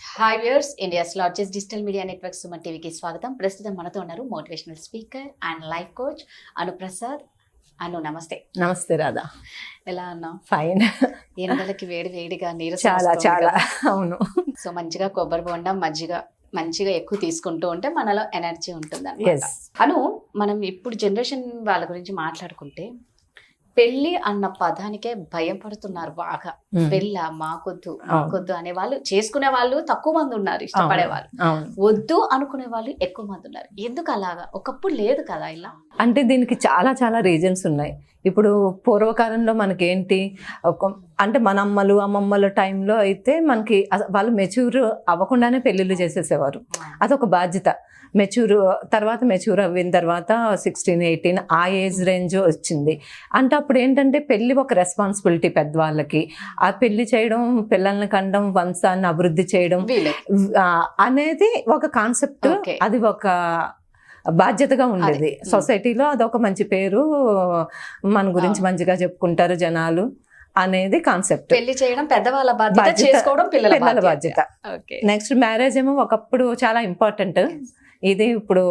Hi viewers, India's largest digital media network Suman టీవీకి స్వాగతం. ప్రస్తుతం మనతో ఉన్నారు motivational speaker and life coach Anuprasad. నమస్తే. నమస్తే రాధా. ఎలా ఉన్నావు? ఫైన్. ఎండలకి వేడి వేడిగా నీరు చాలా చాలా అవును. సో మంచిగా కొబ్బరి బొండం మజ్జిగ మంచిగా ఎక్కువ తీసుకుంటూ ఉంటే మనలో ఎనర్జీ ఉంటుంది. మనం ఇప్పుడు జనరేషన్ వాళ్ళ గురించి మాట్లాడుకుంటే పెళ్లి అన్న పదానికే భయం పడుతున్నారు బాగా. పెళ్ళ మాకొద్దు అనే వాళ్ళు, చేసుకునే వాళ్ళు తక్కువ మంది ఉన్నారు, ఇష్టపడే వాళ్ళు. వద్దు అనుకునే వాళ్ళు ఎక్కువ మంది ఉన్నారు. ఎందుకు అలాగా? ఒకప్పుడు లేదు కదా ఇలా. అంటే దీనికి చాలా చాలా రీజన్స్ ఉన్నాయి. ఇప్పుడు పూర్వకాలంలో మనకేంటి, అంటే మన అమ్మమ్మల టైంలో అయితే మనకి వాళ్ళు మెచ్యూర్ అవ్వకుండానే పెళ్ళిళ్ళు చేసేసేవారు. అదొక బాధ్యత. మెచ్యూర్ అయిన తర్వాత 16, 18 ఆ ఏజ్ రేంజ్ వచ్చింది. అంటే అప్పుడు ఏంటంటే పెళ్ళి ఒక రెస్పాన్సిబిలిటీ పెద్దవాళ్ళకి. ఆ పెళ్లి చేయడం, పిల్లల్ని కండం, వంశాన్ని అభివృద్ధి చేయడం అనేది ఒక కాన్సెప్ట్. అది ఒక బాధ్యతగా ఉండేది సొసైటీలో. అదొక మంచి పేరు, మన గురించి మంచిగా చెప్పుకుంటారు జనాలు అనేది కాన్సెప్ట్. పెళ్లి చేయడం పెద్దవాళ్ళ బాధ్యత, చేసుకోవడం పిల్లల బాధ్యత. నెక్స్ట్ మ్యారేజ్ ఏమో ఒకప్పుడు చాలా ఇంపార్టెంట్. ఇది ఇప్పుడు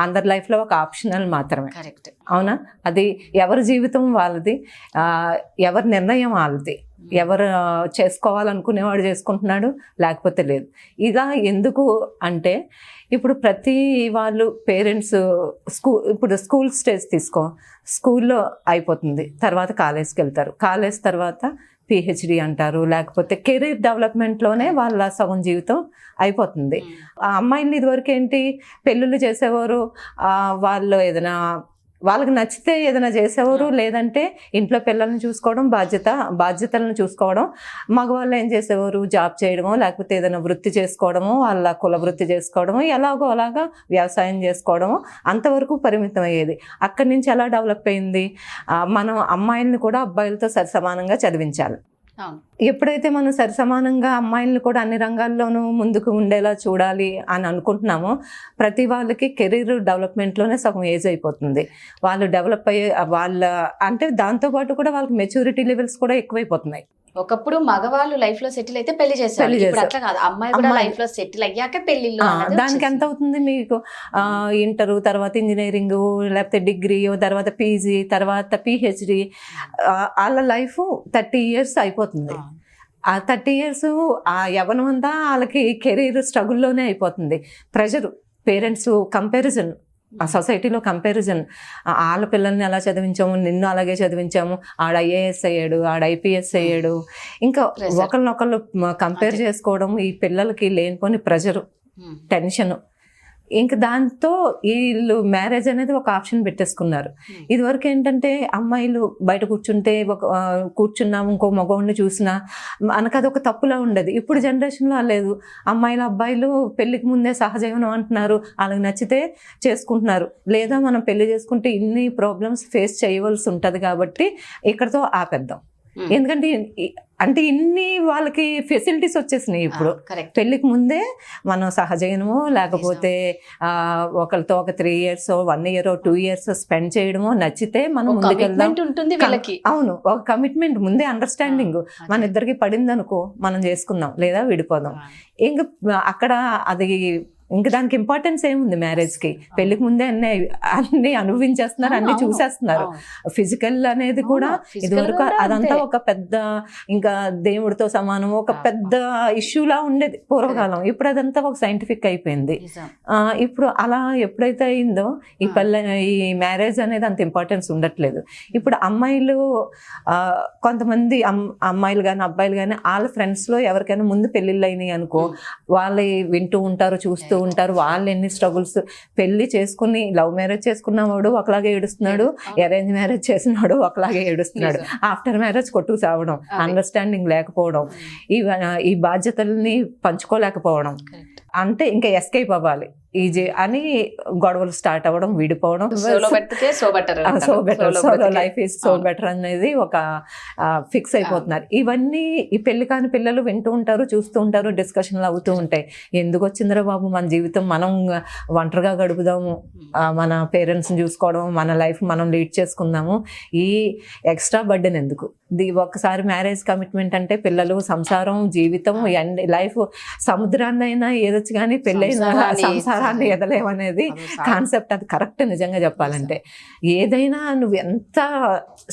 అందరి లైఫ్లో ఒక ఆప్షనల్ మాత్రమే. కరెక్ట్. అవునా? అది ఎవరి జీవితం వాళ్ళది, ఎవరి నిర్ణయం వాళ్ళది. ఎవరు చేసుకోవాలనుకునేవాడు చేసుకుంటున్నాడు, లేకపోతే లేదు. ఇలా ఎందుకు అంటే ఇప్పుడు ప్రతి వాళ్ళు పేరెంట్స్ ఇప్పుడు స్కూల్ స్టేజ్ తీసుకో, స్కూల్లో అయిపోతుంది, తర్వాత కాలేజ్కి వెళ్తారు, కాలేజ్ తర్వాత పిహెచ్డి అంటారు, లేకపోతే కెరీర్ డెవలప్మెంట్లోనే వాళ్ళ సగం జీవితం అయిపోతుంది. ఆ అమ్మాయిని ఇదివరకు ఏంటి, పెళ్ళిళ్ళు చేసేవారు, వాళ్ళు ఏదైనా వాళ్ళకి నచ్చితే ఏదైనా చేసేవారు, లేదంటే ఇంట్లో పిల్లల్ని చూసుకోవడం, బాధ్యతలను చూసుకోవడం. మగవాళ్ళు ఏం చేసేవారు, జాబ్ చేయడమో, లేకపోతే ఏదైనా వృత్తి చేసుకోవడమో, వాళ్ళ కుల వృత్తి చేసుకోవడమో, ఎలాగో అలాగా వ్యవసాయం చేసుకోవడమో, అంతవరకు పరిమితం అయ్యేది. అక్కడి నుంచి ఎలా డెవలప్ అయింది, మనం అమ్మాయిల్ని కూడా అబ్బాయిలతో సరిసమానంగా చదివించాలి. ఎప్పుడైతే మనం సరిసమానంగా అమ్మాయిలను కూడా అన్ని రంగాల్లోనూ ముందుకు ఉండేలా చూడాలి అని అనుకుంటున్నామో, ప్రతి వాళ్ళకి కెరీర్ డెవలప్మెంట్లోనే సగం ఏజ్ అయిపోతుంది. వాళ్ళు డెవలప్ అయ్యే అంటే దాంతోపాటు కూడా వాళ్ళకి మెచ్యూరిటీ లెవెల్స్ కూడా ఎక్కువైపోతున్నాయి. ఒకప్పుడు మగవాళ్ళు లైఫ్ లో సెటిల్ అయితే పెళ్లి చేశారు, అట్లా కాదు. అమ్మాయి కూడా లైఫ్ లో సెటిల్ అయ్యాక పెళ్లిళ్ళు. దానికి ఎంత అవుతుంది మీకు? ఇంటర్ తర్వాత ఇంజనీరింగ్, లేకపోతే డిగ్రీ, తర్వాత పీజీ, తర్వాత పిహెచ్డి, వాళ్ళ లైఫ్ 30 years అయిపోతుంది. ఆ 30 years ఆ యవ్వనం అంతా వాళ్ళకి కెరీర్ స్ట్రగుల్లోనే అయిపోతుంది. ప్రెషర్, పేరెంట్స్ కంపారిజన్, ఆ సొసైటీలో కంపారిజన్. వాళ్ళ పిల్లల్ని ఎలా చదివించాము, నిన్ను అలాగే చదివించాము, ఆడ ఐఏఎస్ అయ్యాడు, ఆడ ఐపీఎస్ అయ్యాడు, ఇంకా ఒకళ్ళనొకళ్ళు కంపేర్ చేసుకోవడం. ఈ పిల్లలకి లేనిపోని ప్రెషరు, టెన్షను. ఇంక దాంతో వీళ్ళు మ్యారేజ్ అనేది ఒక ఆప్షన్ పెట్టేసుకున్నారు. ఇదివరకు ఏంటంటే అమ్మాయిలు బయట కూర్చున్నాము, ఇంకో మగవాడిని చూసినా మనకు అదొక తప్పులా ఉండేది. ఇప్పుడు జనరేషన్లో లేదు. అమ్మాయిలు అబ్బాయిలు పెళ్లికి ముందే సహజీవనం అంటున్నారు, వాళ్ళకి నచ్చితే చేసుకుంటున్నారు. లేదా మనం పెళ్లి చేసుకుంటే ఇన్ని ప్రాబ్లమ్స్ ఫేస్ చేయవలసి ఉంటుంది కాబట్టి ఇక్కడతో ఆపేద్దాం. ఎందుకంటే అంటే ఇన్ని వాళ్ళకి ఫెసిలిటీస్ వచ్చేసినాయి. ఇప్పుడు పెళ్లికి ముందే మనం సహజీవనమో, లేకపోతే ఒకరితో ఒక 3 years, 1 year, 2 years స్పెండ్ చేయడమో, నచ్చితే మనం ముందుకెళ్దాం. అవును, ఒక కమిట్మెంట్ ముందే, అండర్స్టాండింగ్ మన ఇద్దరికి పడింది అనుకో, మనం చేసుకుందాం, లేదా విడిపోదాం. ఇంకా అక్కడ అది ఇంకా దానికి ఇంపార్టెన్స్ ఏముంది మ్యారేజ్కి? పెళ్లికి ముందే అన్ని అనుభవించేస్తున్నారు, అన్ని చూసేస్తున్నారు. ఫిజికల్ అనేది కూడా ఇదివరకు అదంతా ఒక పెద్ద, ఇంకా దేవుడితో సమానం, ఒక పెద్ద ఇష్యూలా ఉండేది పూర్వకాలం. ఇప్పుడు అదంతా ఒక సైంటిఫిక్ అయిపోయింది. ఇప్పుడు అలా ఎప్పుడైతే అయిందో ఈ మ్యారేజ్ అనేది అంత ఇంపార్టెన్స్ ఉండట్లేదు. ఇప్పుడు అమ్మాయిలు, కొంతమంది అమ్మాయిలు కానీ అబ్బాయిలు కానీ వాళ్ళ ఫ్రెండ్స్లో ఎవరికైనా ముందు పెళ్ళిళ్ళు అయినాయి అనుకో, వాళ్ళు వింటూ ఉంటారు, చూస్తూ ఉంటారు, వాళ్ళు ఎన్ని స్ట్రగుల్స్. పెళ్లి చేసుకుని లవ్ మ్యారేజ్ చేసుకున్నవాడు ఒకలాగే ఏడుస్తున్నాడు, అరేంజ్ మ్యారేజ్ చేసినవాడు ఒకలాగే ఏడుస్తున్నాడు. ఆఫ్టర్ మ్యారేజ్ కొట్టుకు సావడం, అండర్స్టాండింగ్ లేకపోవడం, ఈ బాధ్యతల్ని పంచుకోలేకపోవడం, అంటే ఇంకా ఎస్కేప్ అవ్వాలి ఈజీ అని గొడవలు స్టార్ట్ అవ్వడం, విడిపోవడం. Solo life is so better అనేది ఒక ఫిక్స్ అయిపోతున్నారు. ఇవన్నీ ఈ పెళ్లి కాని పిల్లలు వింటూ ఉంటారు, చూస్తూ ఉంటారు, డిస్కషన్లు అవుతూ ఉంటాయి. ఎందుకు వచ్చిందిరా బాబు మన జీవితం, మనం ఒంటరిగా గడుపుదాము, మన పేరెంట్స్ని చూసుకోవడం, మన లైఫ్ మనం లీడ్ చేసుకుందాము, ఈ ఎక్స్ట్రా బర్డెన్ ఎందుకు? ఒక్కసారి మ్యారేజ్ కమిట్మెంట్ అంటే పిల్లలు, సంసారం, జీవితం, లైఫ్ సముద్రాన్నైనా ఏదొచ్చు కానీ పెళ్ళైన సంసారాన్ని ఎదలేమనేది కాన్సెప్ట్. అది కరెక్ట్ నిజంగా చెప్పాలంటే. ఏదైనా నువ్వు ఎంత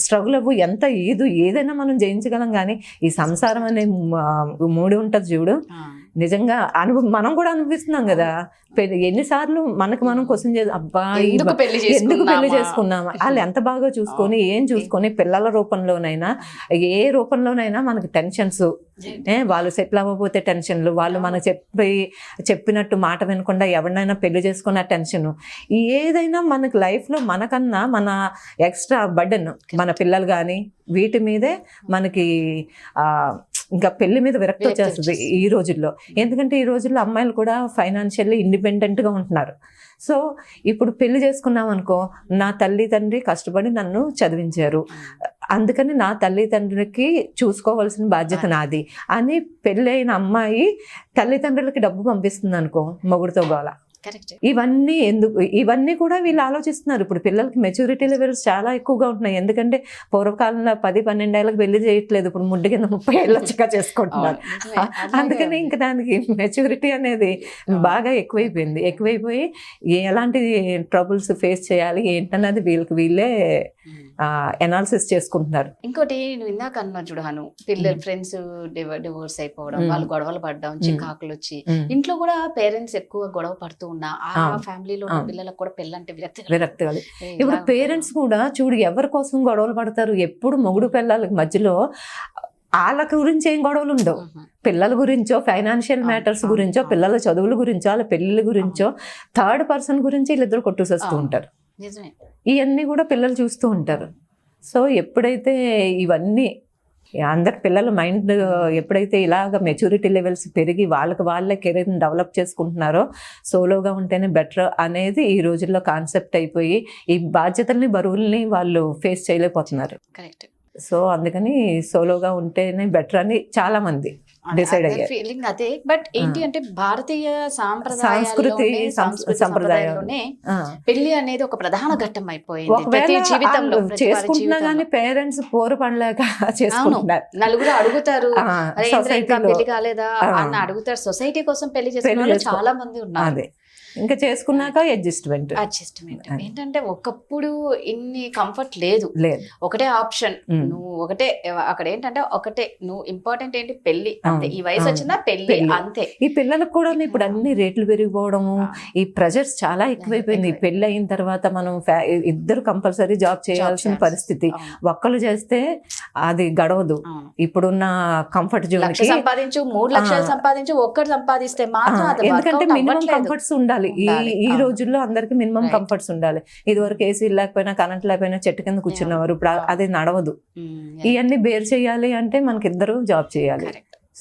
స్ట్రగుల్ అవ్వు, ఎంత ఏదైనా మనం జయించగలం, కానీ ఈ సంసారం అనే మూడు ఉంటుంది చూడు, నిజంగా మనం కూడా అనుభవిస్తున్నాం కదా. ఎన్నిసార్లు మనకు మనం క్వశ్చన్ చేసి, అబ్బా ఎందుకు పెళ్లి చేసుకున్నామా, వాళ్ళు ఎంత బాగా చూసుకొని ఏం చూసుకొని పిల్లల రూపంలోనైనా ఏ రూపంలోనైనా మనకి టెన్షన్స్, వాళ్ళు సెటిల్ అవ్వకపోతే టెన్షన్లు, వాళ్ళు మనకు చెప్పినట్టు మాట వినకుండా ఎవరినైనా పెళ్లి చేసుకున్న టెన్షన్, ఏదైనా మనకి లైఫ్లో మనకన్నా మన ఎక్స్ట్రా బర్డెన్ మన పిల్లలు కానీ వీటి మీదే మనకి ఇంకా పెళ్లి మీద విరక్తి వచ్చేస్తుంది ఈ రోజుల్లో. ఎందుకంటే ఈ రోజుల్లో అమ్మాయిలు కూడా ఫైనాన్షియల్లీ ఇండిపెండెంట్గా ఉంటున్నారు. సో ఇప్పుడు పెళ్లి చేసుకున్నాం అనుకో, నా తల్లి తండ్రి కష్టపడి నన్ను చదివించారు, అందుకని నా తల్లిదండ్రులకి చూసుకోవాల్సిన బాధ్యత నాది అని పెళ్ళైన అమ్మాయి తల్లిదండ్రులకి డబ్బు పంపిస్తుంది అనుకో, మొగుడుతో గోల. ఇవన్నీ కూడా వీళ్ళు ఆలోచిస్తున్నారు. ఇప్పుడు పిల్లలకి మెచ్యూరిటీ లెవెల్స్ చాలా ఎక్కువగా ఉంటున్నాయి. ఎందుకంటే పూర్వకాలంలో 10-12 ఏళ్ళకి పెళ్లి చేయట్లేదు, ఇప్పుడు ముడ్డు కింద 30 ఏళ్ళు వచ్చాక చేసుకుంటున్నారు. అందుకని ఇంకా దానికి మెచ్యూరిటీ అనేది బాగా ఎక్కువైపోయి ఎలాంటి ట్రబుల్స్ ఫేస్ చేయాలి ఏంటన్నది వీళ్ళే ఎనాలిసిస్ చేసుకుంటున్నారు. ఇంకోటి నువ్వు ఇందాక అన్నా చూడను, పిల్లలు ఫ్రెండ్స్ డివోర్స్ అయిపోవడం, వాళ్ళు గొడవలు పడడం, చికాకులు వచ్చి ఇంట్లో కూడా పేరెంట్స్ ఎక్కువ గొడవ పడుతూ ఉన్నా ఆ ఫ్యామిలీలో పిల్లలకు కూడా పెళ్ళంటే విరక్తి. ఇప్పుడు పేరెంట్స్ కూడా చూడు ఎవరి కోసం గొడవలు పడతారు, ఎప్పుడు మొగుడు పిల్లలకి మధ్యలో వాళ్ళ గురించి ఏం గొడవలు ఉండవు. పిల్లల గురించో, ఫైనాన్షియల్ మ్యాటర్స్ గురించో, పిల్లల చదువుల గురించో, వాళ్ళ పెళ్లిళ్ళ గురించో, థర్డ్ పర్సన్ గురించి వీళ్ళిద్దరు కొట్టుకొస్తూ ఉంటారు. ఇవన్నీ కూడా పిల్లలు చూస్తూ ఉంటారు. సో ఎప్పుడైతే ఇవన్నీ అందరి పిల్లల మైండ్ ఎప్పుడైతే ఇలాగ మెచ్యూరిటీ లెవెల్స్ పెరిగి వాళ్ళే కెరీర్ని డెవలప్ చేసుకుంటున్నారో, సోలోగా ఉంటేనే బెటర్ అనేది ఈ రోజుల్లో కాన్సెప్ట్ అయిపోయి ఈ బాధ్యతల్ని, బరువుల్ని వాళ్ళు ఫేస్ చేయలేకపోతున్నారు. కరెక్ట్. సో అందుకని సోలోగా ఉంటేనే బెటర్ అని చాలా మంది డిసైడ్ అయ్యారు. ఫీలింగ్ అదే. బట్ ఏంటి అంటే భారతీయ సంప్రదాయంలోనే పెళ్లి అనేది ఒక ప్రధాన ఘట్టం అయిపోయింది ప్రతి జీవితంలో. చేసుకుంటున్నా కానీ పేరెంట్స్ పోరు పడలేక చేసుకుంటున్నారు. నలుగురు అడుగుతారు, ఇంకా పెళ్లి కాలేదా అని అడుగుతారు. సొసైటీ కోసం పెళ్లి చేసుకునే చాలా మంది ఉన్నారు. ఇంకా చేసుకున్నాక అడ్జస్ట్మెంట్ ఏంటంటే ఒకప్పుడు ఇన్ని కంఫర్ట్ లేదు. ఒకటే ఆప్షన్, నువ్వు ఒకటే అక్కడ ఏంటంటే ఒకటే నువ్వు ఇంపార్టెంట్ ఏంటి పెళ్లి అంతే. ఈ వయసు వచ్చినా పెళ్లి అంతే. ఈ పిల్లలకు కూడా ఇప్పుడు అన్ని రేట్లు పెరిగిపోవడము, ఈ ప్రెజర్స్ చాలా ఎక్కువైపోయింది. పెళ్లి అయిన తర్వాత మనం ఇద్దరు కంపల్సరీ జాబ్ చేయాల్సిన పరిస్థితి. ఒక్కరు చేస్తే అది గడవదు. ఇప్పుడున్న కంఫర్ట్ జోన్ సంపాదించు, 3 లక్షలు సంపాదించు, ఒక్కరు సంపాదిస్తే మాత్రం ఎందుకంటే మినిమం కంఫర్ట్స్ ఉండాలి. ఈ రోజుల్లో అందరికి మినిమం కంఫర్ట్స్ ఉండాలి. ఇదివరకు ఏసీ లేకపోయినా, కరెంట్ లేకపోయినా చెట్టు కింద కూర్చున్నవారు. ఇప్పుడు అది నడవదు. ఇవన్నీ బేర్ చేయాలి అంటే మనకి ఇద్దరు జాబ్ చేయాలి.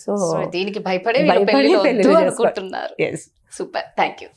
సో దీనికి భయపడే పెళ్లి అనుకుంటున్నారు. Super, thank you.